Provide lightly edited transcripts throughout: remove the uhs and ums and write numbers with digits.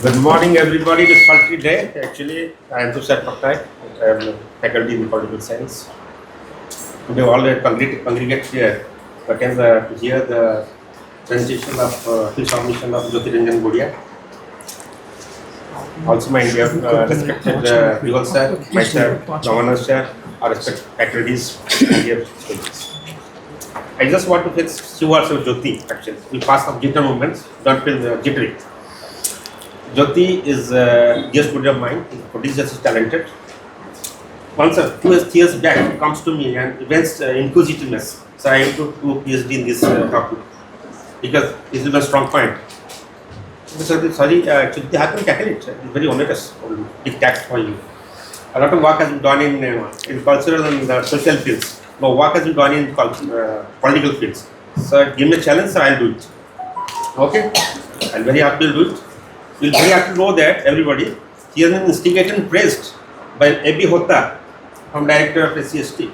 Good morning, everybody. It is sultry day. Actually, I am Tushar Patnaik. I am a faculty in political science. Today, all congregate here to attend to hear the presentation of field submission of Jyotiranjan Gudia. Also, my dear respected Yuval sir, my sir, Governor sir, our respected faculties and dear students. I just want to fix few words of Jyoti. Actually, we pass some jitter movements. Don't feel jittery. Jyoti is a dear student of mine. He's just talented. Once, 2 years back, he comes to me and events inquisitiveness. So I have to do a Ph.D. in this topic because this is a strong point. Sorry, actually, how can you tackle it? It's very onerous, big tax for you. A lot of work has been done in cultural and social fields. No work has been done in political fields. So give me a challenge, so I'll do it. Okay? I'm very happy to do it. You'll very happy to know that everybody, he has been instigated and praised by A.B. Hota, from director of SCST,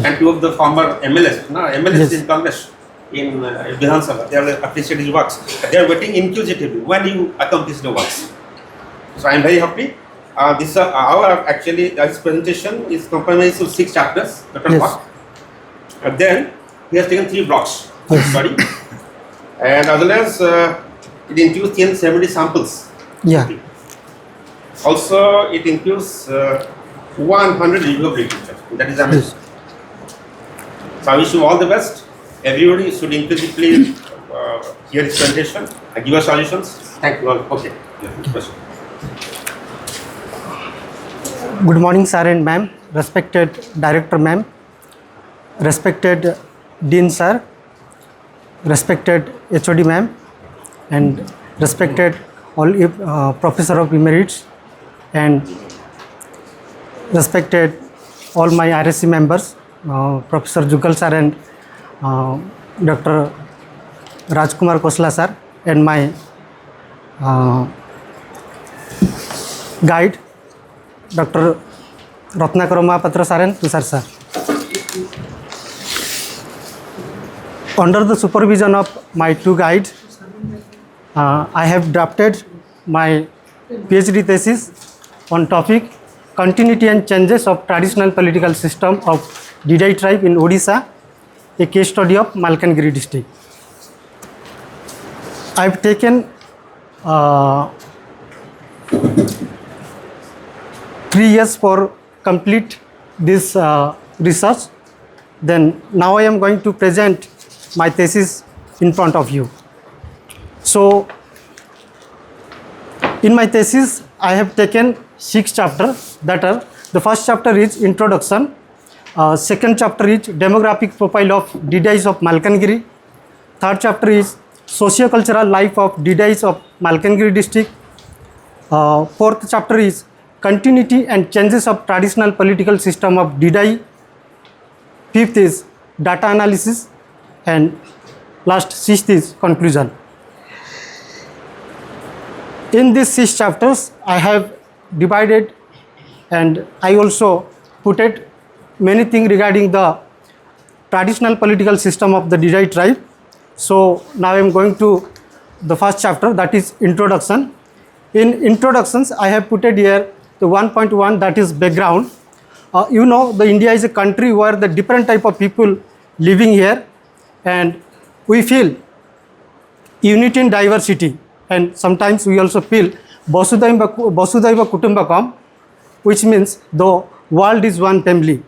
and 2 of the former MLS, Yes. in Congress, in Vidhan Sabha. They have appreciated his works. They are waiting inquisitively when you accomplish the works. So I am very happy. This this presentation is comprised of 6 chapters. Yes. And then he has taken 3 blocks. Yes. Sorry, and as well as it includes 1070 samples. Yeah. Also, it includes 100 review of literature. That is amazing. Yes. So I wish you all the best. Everybody should inquisitively hear this presentation and give us solutions. Thank you all. Okay. Question. Good morning, sir and ma'am, respected director ma'am, respected dean sir, respected HOD ma'am, and respected all professor of emeritus, and respected all my RSC members, Professor Jugal sir and Dr. Rajkumar Kosla sir, and my guide, Dr. Ratnakar Mahapatra sir and Tushar sir. Under the supervision of my 2 guides, I have drafted my PhD thesis on topic Continuity and Changes of Traditional Political System of Didayi Tribe in Odisha, a case study of Malkangiri district. I have taken 3 years for complete this research. Then now I am going to present my thesis in front of you. So in my thesis I have taken 6 chapters, that are, the first chapter is introduction, second chapter is demographic profile of Didayis of Malkangiri, third chapter is socio-cultural life of Didayis of Malkangiri district, fourth chapter is continuity and changes of traditional political system of Didayi, fifth is data analysis, and last 6th is conclusion. In these 6 chapters I have divided, and I also put it many things regarding the traditional political system of the Didayi tribe. So now I am going to the first chapter, that is introduction. In introductions I have put it here the 1.1, that is background. You know, the India is a country where the different type of people living here, and we feel unity in diversity, and sometimes we also feel Vasudhaiva Kutumbakam, which means the world is one family.